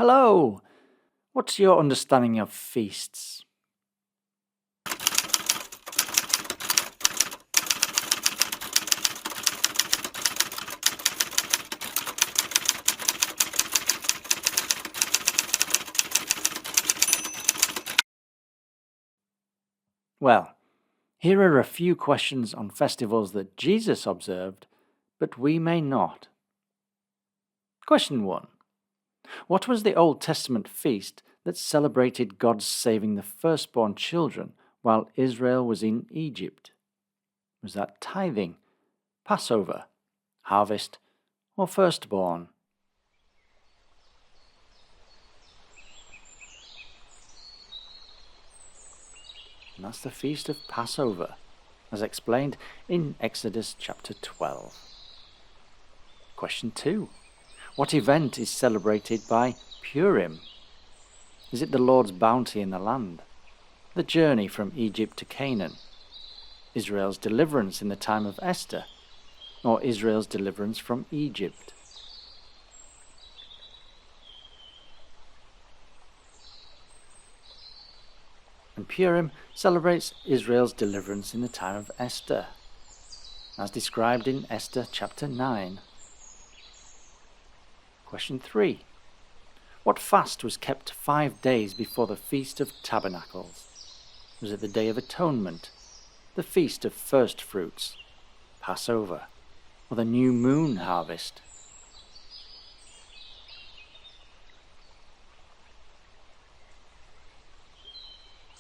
Hello! What's your understanding of feasts? Well, here are a few questions on festivals that Jesus observed, but we may not. Question 1. What was the Old Testament feast that celebrated God's saving the firstborn children while Israel was in Egypt? Was that tithing, Passover, harvest, or firstborn? And that's the Feast of Passover, as explained in Exodus chapter 12. Question 2. What event is celebrated by Purim? Is it the Lord's bounty in the land, the journey from Egypt to Canaan, Israel's deliverance in the time of Esther, or Israel's deliverance from Egypt? And Purim celebrates Israel's deliverance in the time of Esther, as described in Esther chapter 9. Question 3. What fast was kept 5 days before the Feast of Tabernacles? Was it the Day of Atonement, the Feast of First Fruits, Passover, or the New Moon harvest?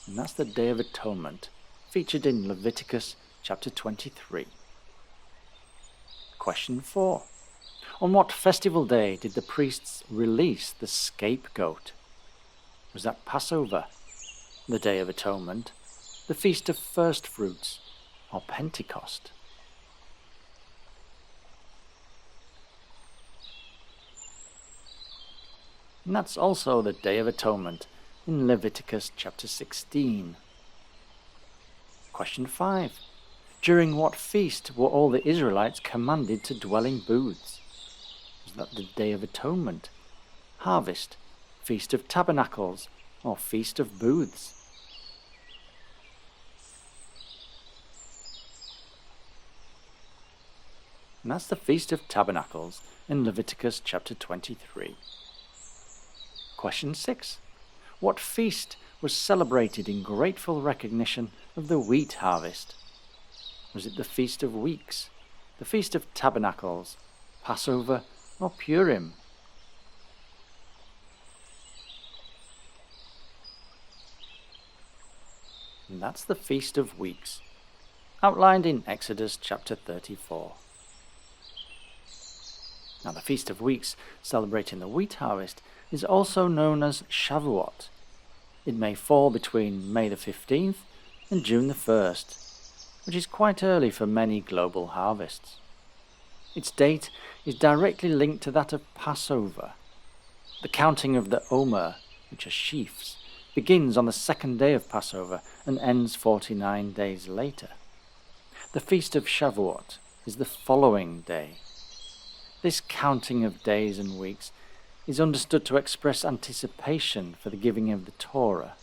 And that's the Day of Atonement, featured in Leviticus chapter 23. Question 4. On what festival day did the priests release the scapegoat? Was that Passover, the Day of Atonement, the Feast of First Fruits, or Pentecost? And that's also the Day of Atonement in Leviticus chapter 16. Question 5. During what feast were all the Israelites commanded to dwell in booths? Was that the Day of Atonement, harvest, Feast of Tabernacles, or Feast of Booths? And that's the Feast of Tabernacles in Leviticus chapter 23. Question 6. What feast was celebrated in grateful recognition of the wheat harvest? Was it the Feast of Weeks, the Feast of Tabernacles, Passover, or Purim? And that's the Feast of Weeks, outlined in Exodus chapter 34. Now, the Feast of Weeks, celebrating the wheat harvest, is also known as Shavuot. It may fall between May the 15th and June the 1st, which is quite early for many global harvests. Its date is directly linked to that of Passover. The counting of the Omer, which are sheaves, begins on the second day of Passover and ends 49 days later. The Feast of Shavuot is the following day. This counting of days and weeks is understood to express anticipation for the giving of the Torah.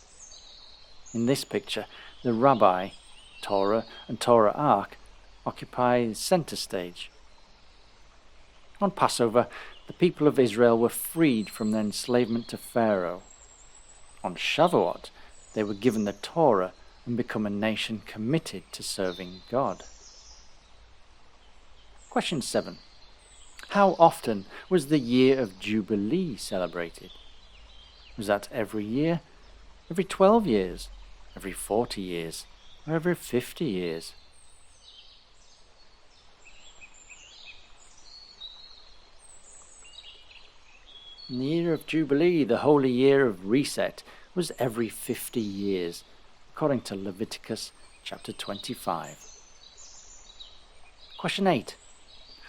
In this picture, the rabbi, Torah, and Torah Ark occupy center stage. On Passover, the people of Israel were freed from their enslavement to Pharaoh. On Shavuot, they were given the Torah and become a nation committed to serving God. Question 7. How often was the year of Jubilee celebrated? Was that every year, every 12 years, every 40 years, or every 50 years? In the year of Jubilee, the holy year of reset, was every 50 years, according to Leviticus chapter 25. Question 8.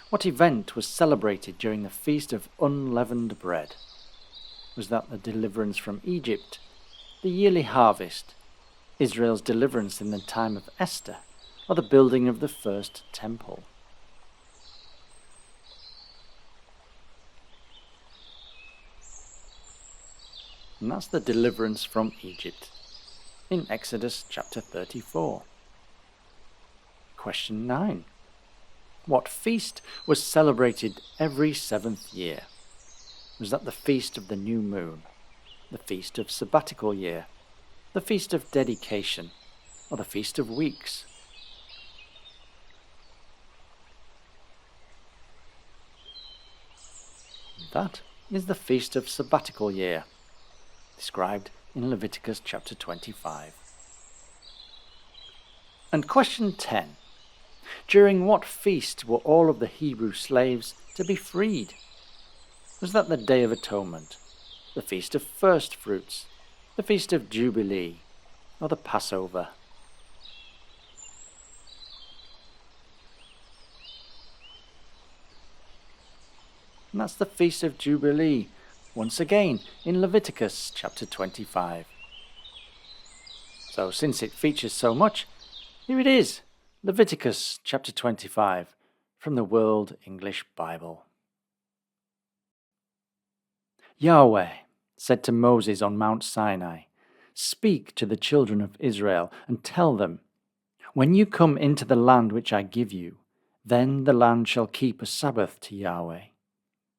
What event was celebrated during the Feast of Unleavened Bread? Was that the deliverance from Egypt, the yearly harvest, Israel's deliverance in the time of Esther, or the building of the first temple? and that's the deliverance from Egypt in Exodus chapter 34. Question 9. What feast was celebrated every 7th year? Was that the Feast of the New Moon, the Feast of Sabbatical Year, the Feast of Dedication, or the Feast of Weeks? That is the Feast of Sabbatical Year, described in Leviticus chapter 25. And question 10. During what feast were all of the Hebrew slaves to be freed? Was that the Day of Atonement, the Feast of First Fruits, the Feast of Jubilee, or the Passover? And that's the Feast of Jubilee, once again in Leviticus chapter 25. So since it features so much, here it is, Leviticus chapter 25, from the World English Bible. Yahweh said to Moses on Mount Sinai, "Speak to the children of Israel and tell them, when you come into the land which I give you, then the land shall keep a Sabbath to Yahweh.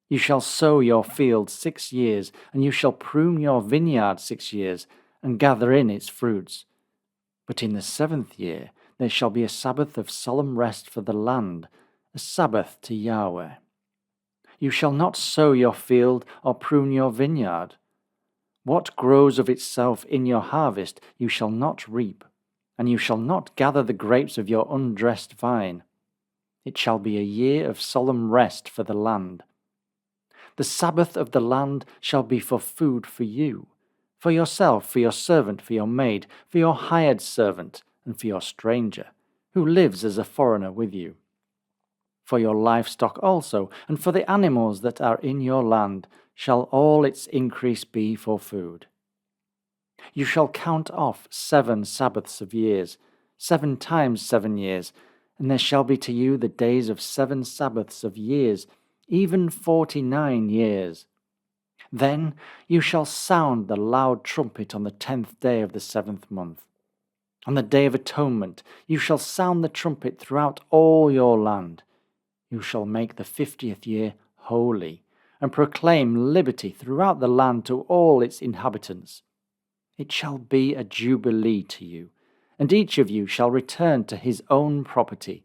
You shall sow your field 6 years, and you shall prune your vineyard 6 years, and gather in its fruits. But in the 7th year there shall be a Sabbath of solemn rest for the land, a Sabbath to Yahweh. You shall not sow your field or prune your vineyard. What grows of itself in your harvest you shall not reap, and you shall not gather the grapes of your undressed vine. It shall be a year of solemn rest for the land. The Sabbath of the land shall be for food for you, for yourself, for your servant, for your maid, for your hired servant, and for your stranger, who lives as a foreigner with you. For your livestock also, and for the animals that are in your land, shall all its increase be for food. You shall count off 7 Sabbaths of years, 7 times 7 years, and there shall be to you the days of 7 Sabbaths of years, even 49 years. Then you shall sound the loud trumpet on the 10th day of the 7th month. On the Day of Atonement you shall sound the trumpet throughout all your land. You shall make the 50th year holy, and proclaim liberty throughout the land to all its inhabitants. It shall be a jubilee to you, and each of you shall return to his own property,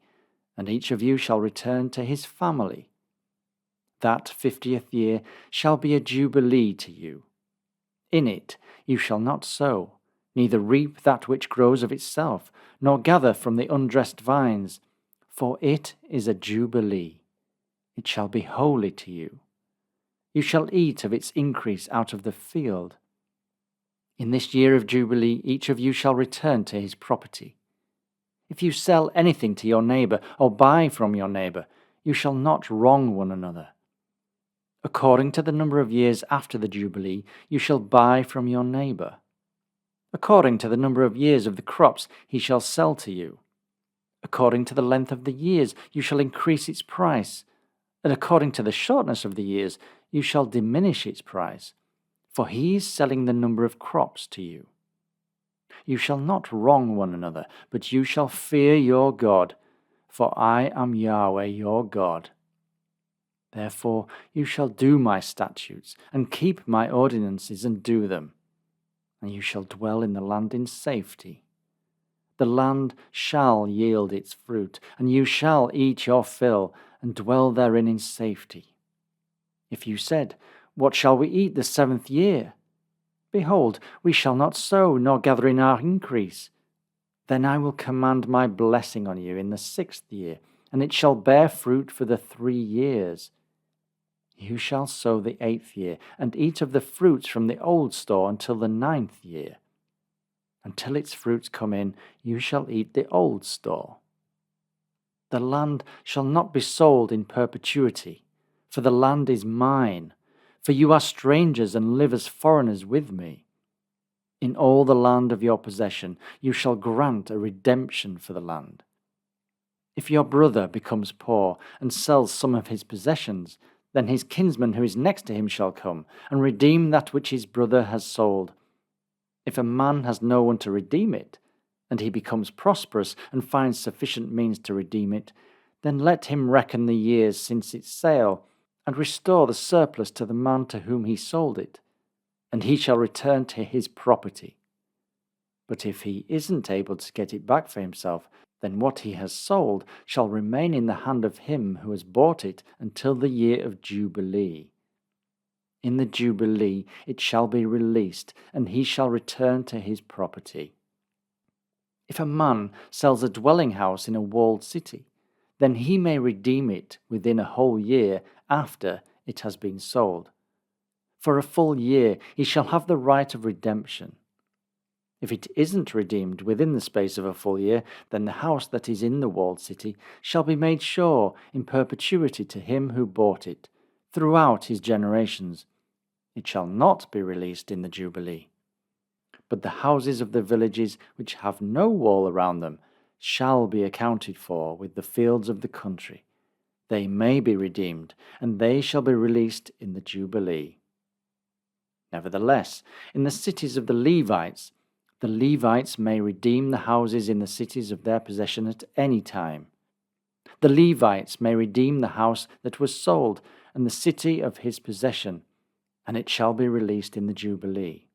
and each of you shall return to his family. That 50th year shall be a jubilee to you. In it you shall not sow, neither reap that which grows of itself, nor gather from the undressed vines, for it is a jubilee. It shall be holy to you. You shall eat of its increase out of the field. In this year of jubilee each of you shall return to his property. If you sell anything to your neighbor, or buy from your neighbor, you shall not wrong one another. According to the number of years after the Jubilee, you shall buy from your neighbor. According to the number of years of the crops, he shall sell to you. According to the length of the years, you shall increase its price, and according to the shortness of the years, you shall diminish its price, for he is selling the number of crops to you. You shall not wrong one another, but you shall fear your God, for I am Yahweh your God. Therefore you shall do my statutes, and keep my ordinances, and do them, and you shall dwell in the land in safety. The land shall yield its fruit, and you shall eat your fill, and dwell therein in safety. If you said, what shall we eat the 7th year? Behold, we shall not sow, nor gather in our increase. Then I will command my blessing on you in the 6th year, and it shall bear fruit for the 3 years. You shall sow the 8th year, and eat of the fruits from the old store until the 9th year. Until its fruits come in, you shall eat the old store. The land shall not be sold in perpetuity, for the land is mine, for you are strangers and live as foreigners with me. In all the land of your possession you shall grant a redemption for the land. If your brother becomes poor and sells some of his possessions, Then his kinsman who is next to him shall come, and redeem that which his brother has sold. If a man has no one to redeem it, and he becomes prosperous and finds sufficient means to redeem it, then let him reckon the years since its sale, and restore the surplus to the man to whom he sold it, and he shall return to his property. But if he isn't able to get it back for himself, then what he has sold shall remain in the hand of him who has bought it until the year of Jubilee. In the Jubilee it shall be released, and he shall return to his property. If a man sells a dwelling house in a walled city, then he may redeem it within a whole year after it has been sold. For a full year he shall have the right of redemption. If it isn't redeemed within the space of a full year, then the house that is in the walled city shall be made sure in perpetuity to him who bought it, throughout his generations. It shall not be released in the Jubilee. But the houses of the villages which have no wall around them shall be accounted for with the fields of the country. They may be redeemed, and they shall be released in the Jubilee. Nevertheless, in the cities of the Levites may redeem the houses in the cities of their possession at any time. The Levites may redeem the house that was sold and the city of his possession, and it shall be released in the Jubilee.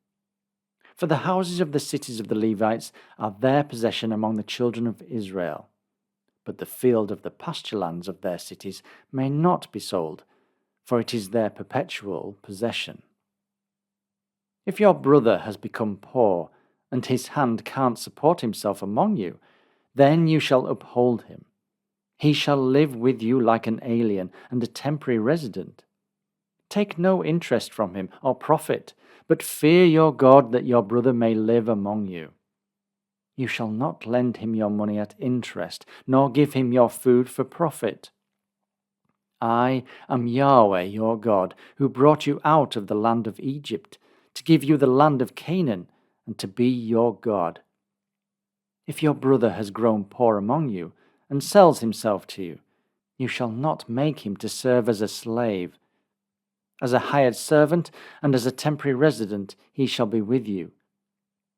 For the houses of the cities of the Levites are their possession among the children of Israel. But the field of the pasture lands of their cities may not be sold, for it is their perpetual possession. If your brother has become poor, and his hand can't support himself among you, then you shall uphold him. He shall live with you like an alien and a temporary resident. Take no interest from him or profit, but fear your God that your brother may live among you. You shall not lend him your money at interest, nor give him your food for profit. I am Yahweh your God, who brought you out of the land of Egypt, to give you the land of Canaan, and to be your God. If your brother has grown poor among you, and sells himself to you, you shall not make him to serve as a slave. As a hired servant and as a temporary resident he shall be with you.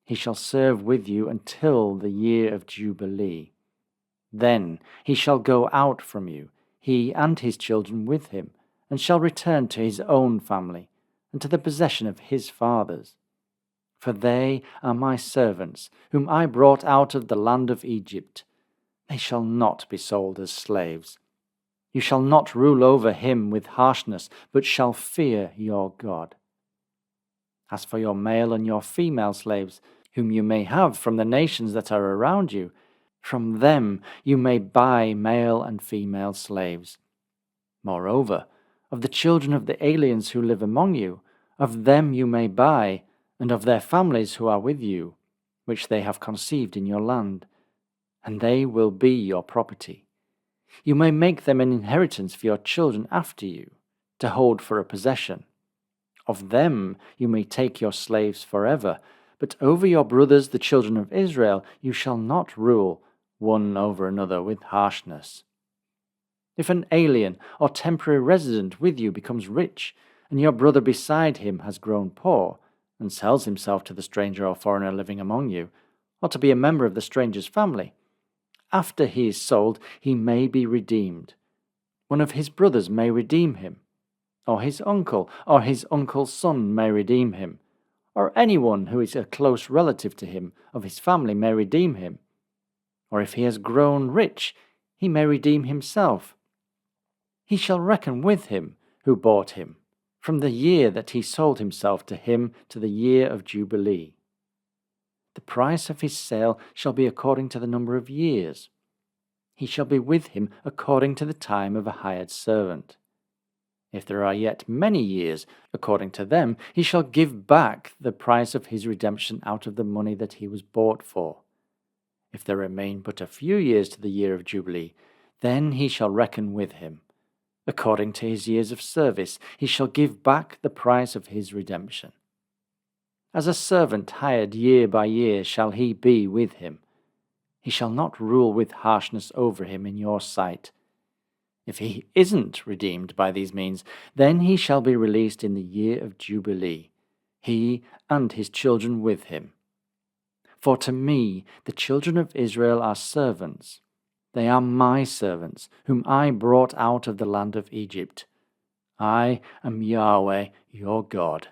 He shall serve with you until the year of Jubilee. Then he shall go out from you, he and his children with him, and shall return to his own family, and to the possession of his fathers. For they are my servants, whom I brought out of the land of Egypt. They shall not be sold as slaves. You shall not rule over him with harshness, but shall fear your God. As for your male and your female slaves, whom you may have from the nations that are around you, from them you may buy male and female slaves. Moreover, of the children of the aliens who live among you, of them you may buy, and of their families who are with you, which they have conceived in your land, and they will be your property. You may make them an inheritance for your children after you, to hold for a possession. Of them you may take your slaves forever, but over your brothers, the children of Israel, you shall not rule one over another with harshness. If an alien or temporary resident with you becomes rich, and your brother beside him has grown poor, and sells himself to the stranger or foreigner living among you, or to be a member of the stranger's family, after he is sold, he may be redeemed. One of his brothers may redeem him, or his uncle or his uncle's son may redeem him, or anyone who is a close relative to him of his family may redeem him. Or if he has grown rich, he may redeem himself. He shall reckon with him who bought him, from the year that he sold himself to him to the year of Jubilee. The price of his sale shall be according to the number of years. He shall be with him according to the time of a hired servant. If there are yet many years, according to them, he shall give back the price of his redemption out of the money that he was bought for. If there remain but a few years to the year of Jubilee, then he shall reckon with him. According to his years of service, he shall give back the price of his redemption. As a servant hired year by year shall he be with him. He shall not rule with harshness over him in your sight. If he isn't redeemed by these means, then he shall be released in the year of Jubilee, he and his children with him. For to me the children of Israel are servants. They are my servants, whom I brought out of the land of Egypt. I am Yahweh your God.